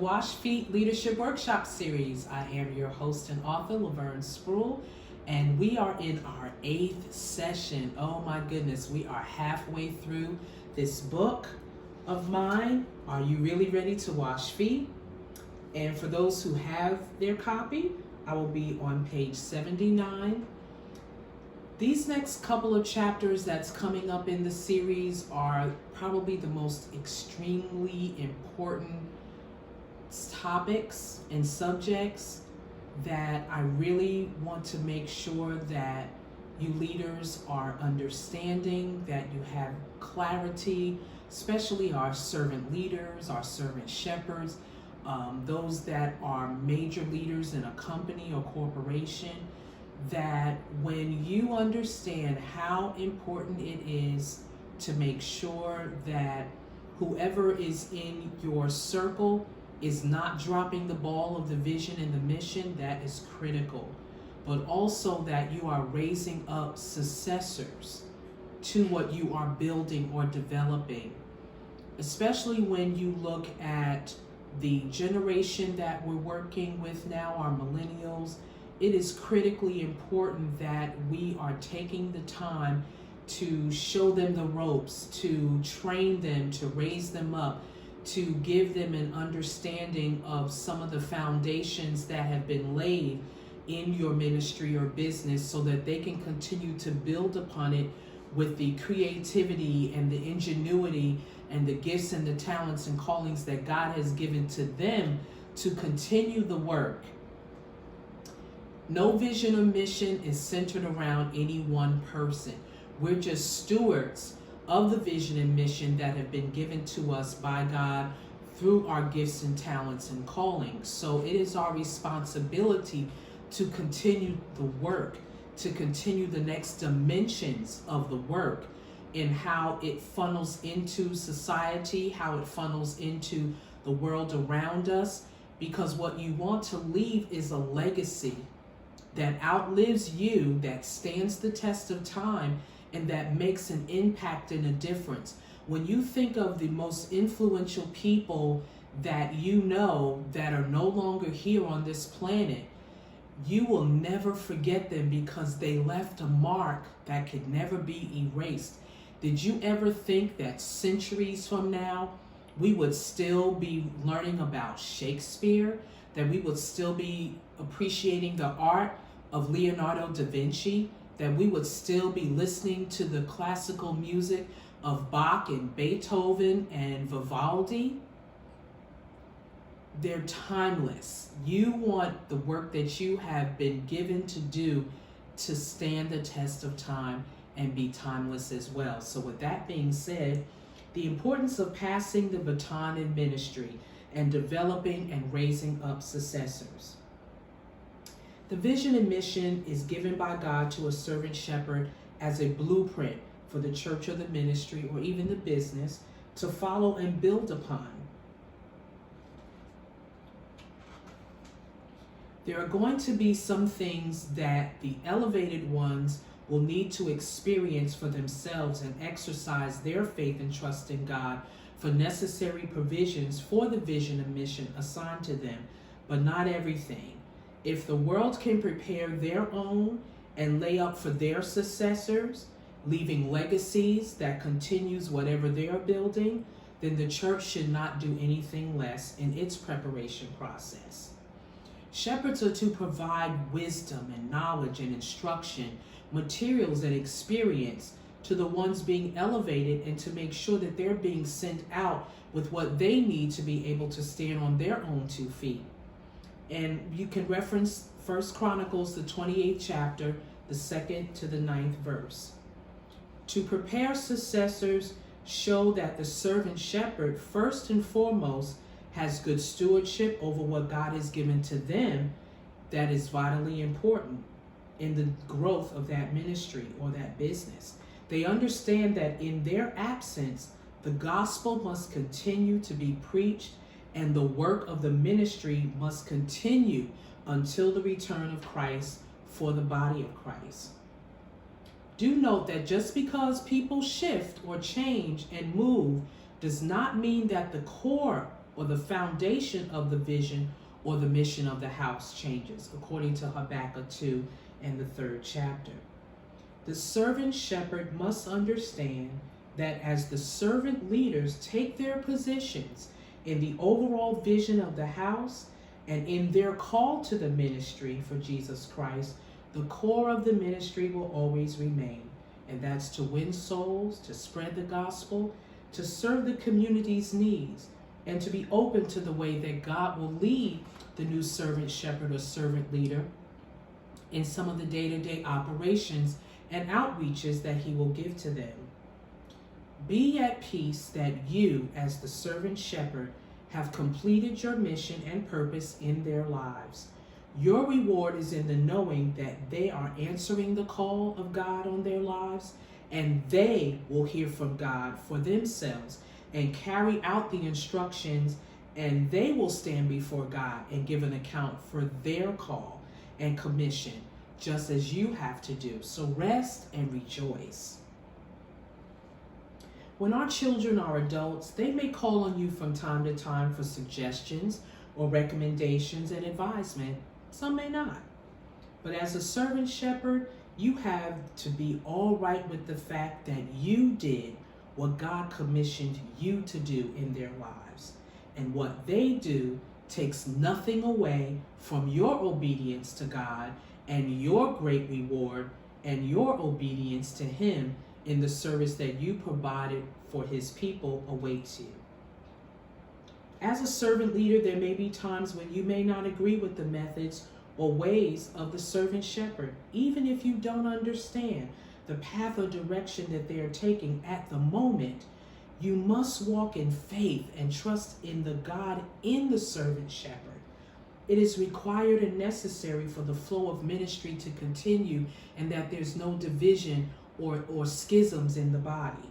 Wash Feet Leadership Workshop Series. I am your host and author, Laverne Spruill, and we are in our 8th session. Oh my goodness, we are halfway through this book of mine. Are you really ready to wash feet? And for those who have their copy, I will be on page 79. These next couple of chapters that's coming up in the series are probably the most extremely important topics and subjects that I really want to make sure that you leaders are understanding, that you have clarity, especially our servant leaders, our servant shepherds, those that are major leaders in a company or corporation, that when you understand how important it is to make sure that whoever is in your circle is not dropping the ball of the vision and the mission, that is critical. But also that you are raising up successors to what you are building or developing. Especially when you look at the generation that we're working with now, our millennials, it is critically important that we are taking the time to show them the ropes, to train them, to raise them up, to give them an understanding of some of the foundations that have been laid in your ministry or business so that they can continue to build upon it with the creativity and the ingenuity and the gifts and the talents and callings that God has given to them to continue the work. No vision or mission is centered around any one person. We're just stewards of the vision and mission that have been given to us by God through our gifts and talents and callings. So it is our responsibility to continue the work, to continue the next dimensions of the work in how it funnels into society, how it funnels into the world around us, because what you want to leave is a legacy that outlives you, that stands the test of time, and that makes an impact and a difference. When you think of the most influential people that you know that are no longer here on this planet, you will never forget them because they left a mark that could never be erased. Did you ever think that centuries from now, we would still be learning about Shakespeare, that we would still be appreciating the art of Leonardo da Vinci, that we would still be listening to the classical music of Bach and Beethoven and Vivaldi? They're timeless. You want the work that you have been given to do to stand the test of time and be timeless as well. So with that being said, the importance of passing the baton in ministry and developing and raising up successors. The vision and mission is given by God to a servant shepherd as a blueprint for the church or the ministry or even the business to follow and build upon. There are going to be some things that the elevated ones will need to experience for themselves and exercise their faith and trust in God for necessary provisions for the vision and mission assigned to them, but not everything. If the world can prepare their own and lay up for their successors, leaving legacies that continues whatever they are building, then the church should not do anything less in its preparation process. Shepherds are to provide wisdom and knowledge and instruction, materials and experience to the ones being elevated and to make sure that they're being sent out with what they need to be able to stand on their own 2 feet. And you can reference 1 Chronicles, the 28th chapter, the 2nd to the 9th verse. To prepare successors, show that the servant shepherd, first and foremost, has good stewardship over what God has given to them. That is vitally important in the growth of that ministry or that business. They understand that in their absence, the gospel must continue to be preached and the work of the ministry must continue until the return of Christ for the body of Christ. Do note that just because people shift or change and move does not mean that the core or the foundation of the vision or the mission of the house changes, according to Habakkuk 2 and the 3rd chapter. The servant shepherd must understand that as the servant leaders take their positions in the overall vision of the house and in their call to the ministry for Jesus Christ, the core of the ministry will always remain, and that's to win souls, to spread the gospel, to serve the community's needs, and to be open to the way that God will lead the new servant shepherd or servant leader in some of the day-to-day operations and outreaches that he will give to them. Be at peace that you, as the servant shepherd, have completed your mission and purpose in their lives. Your reward is in the knowing that they are answering the call of God on their lives, and they will hear from God for themselves and carry out the instructions, and they will stand before God and give an account for their call and commission, just as you have to do. So rest and rejoice. When our children are adults, they may call on you from time to time for suggestions or recommendations and advisement. Some may not. But as a servant shepherd, you have to be all right with the fact that you did what God commissioned you to do in their lives. And what they do takes nothing away from your obedience to God and your great reward and your obedience to Him in the service that you provided for His people awaits you. As a servant leader, there may be times when you may not agree with the methods or ways of the servant shepherd, even if you don't understand the path or direction that they are taking at the moment. You must walk in faith and trust in the God in the servant shepherd. It is required and necessary for the flow of ministry to continue and that there's no division or schisms in the body.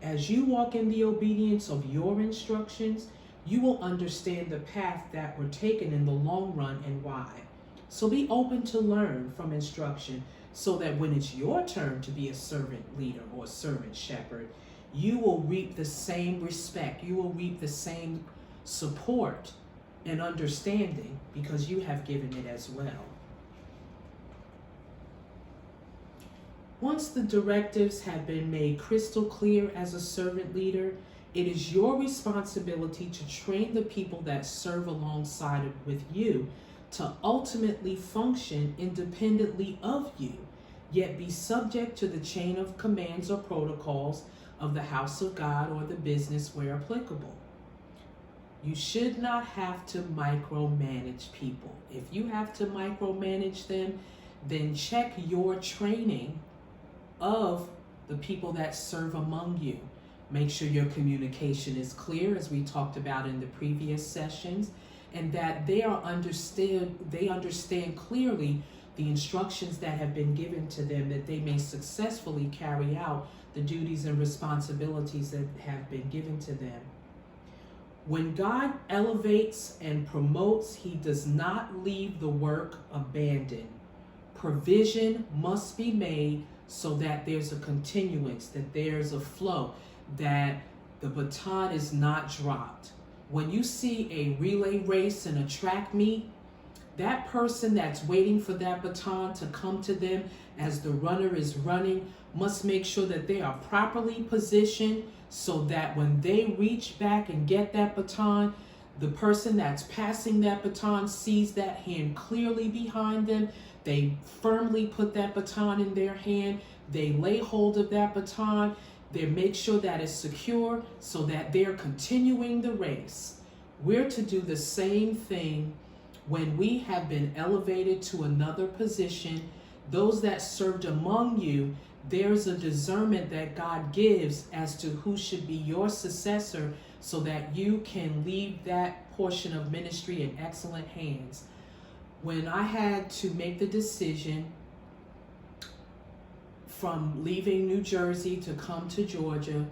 As you walk in the obedience of your instructions, you will understand the path that were taken in the long run and why. So be open to learn from instruction so that when it's your turn to be a servant leader or a servant shepherd, you will reap the same respect. You will reap the same support and understanding because you have given it as well. Once the directives have been made crystal clear as a servant leader, it is your responsibility to train the people that serve alongside with you to ultimately function independently of you, yet be subject to the chain of commands or protocols of the house of God or the business where applicable. You should not have to micromanage people. If you have to micromanage them, then check your training of the people that serve among you. Make sure your communication is clear, as we talked about in the previous sessions, and that they understand clearly the instructions that have been given to them, that they may successfully carry out the duties and responsibilities that have been given to them. When God elevates and promotes, He does not leave the work abandoned. Provision must be made so that there's a continuance, that there's a flow, that the baton is not dropped. When you see a relay race and a track meet, that person that's waiting for that baton to come to them as the runner is running must make sure that they are properly positioned so that when they reach back and get that baton, the person that's passing that baton sees that hand clearly behind them. They firmly put that baton in their hand. They lay hold of that baton. They make sure that it's secure so that they're continuing the race. We're to do the same thing when we have been elevated to another position. Those that served among you, there's a discernment that God gives as to who should be your successor so that you can leave that portion of ministry in excellent hands. When I had to make the decision from leaving New Jersey to come to Georgia,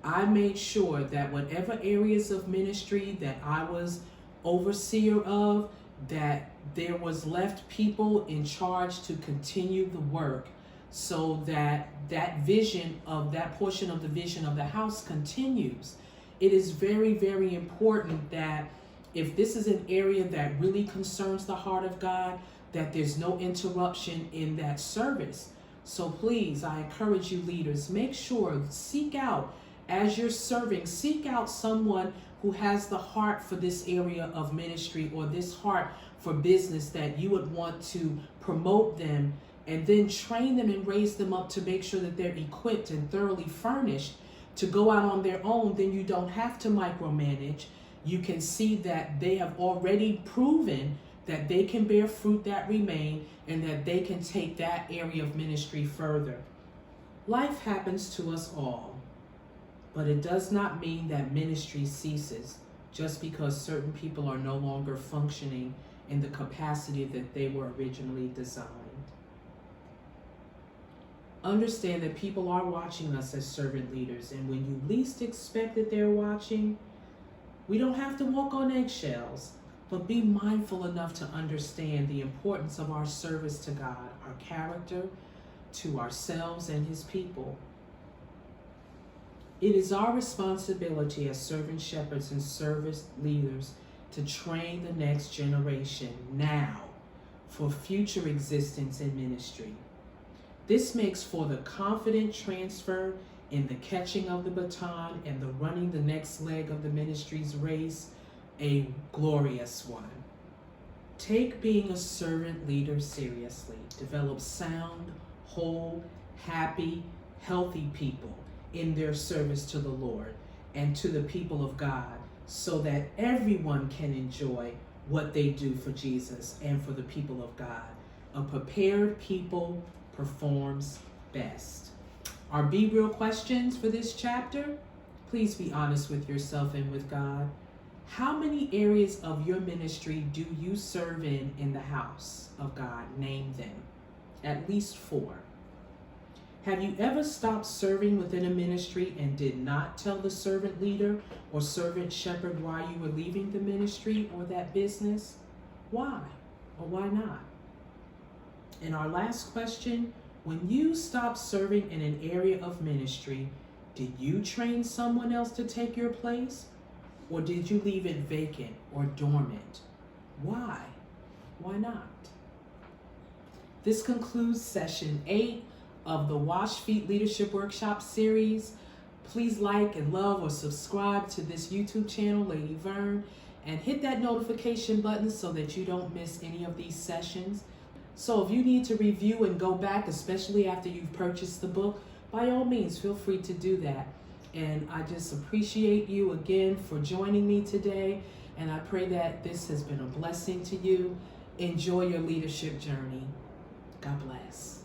I made sure that whatever areas of ministry that I was overseer of, that there was left people in charge to continue the work so that that vision of that portion of the vision of the house continues. It is very, very important that if this is an area that really concerns the heart of God, that there's no interruption in that service. So please, I encourage you leaders, make sure, seek out, as you're serving, seek out someone who has the heart for this area of ministry or this heart for business, that you would want to promote them and then train them and raise them up to make sure that they're equipped and thoroughly furnished to go out on their own. Then you don't have to micromanage. You can see that they have already proven that they can bear fruit that remain and that they can take that area of ministry further. Life happens to us all, but it does not mean that ministry ceases just because certain people are no longer functioning in the capacity that they were originally designed. Understand that people are watching us as servant leaders, and when you least expect that they're watching, we don't have to walk on eggshells, but be mindful enough to understand the importance of our service to God, our character, to ourselves and His people. It is our responsibility as servant shepherds and service leaders to train the next generation now for future existence in ministry. This makes for the confident transfer in the catching of the baton and the running the next leg of the ministry's race a glorious one. Take being a servant leader seriously. Develop sound, whole, happy, healthy people in their service to the Lord and to the people of God, so that everyone can enjoy what they do for Jesus and for the people of God. A prepared people performs best. Our Be Real questions for this chapter: please be honest with yourself and with God. How many areas of your ministry do you serve in the house of God? Name them. At least 4. Have you ever stopped serving within a ministry and did not tell the servant leader or servant shepherd why you were leaving the ministry or that business? Why or why not? And our last question: when you stopped serving in an area of ministry, did you train someone else to take your place? Or did you leave it vacant or dormant? Why? Why not? This concludes session 8 of the Wash Feet Leadership Workshop series. Please like and love or subscribe to this YouTube channel, Lady Vern, and hit that notification button so that you don't miss any of these sessions. So if you need to review and go back, especially after you've purchased the book, by all means, feel free to do that. And I just appreciate you again for joining me today. And I pray that this has been a blessing to you. Enjoy your leadership journey. God bless.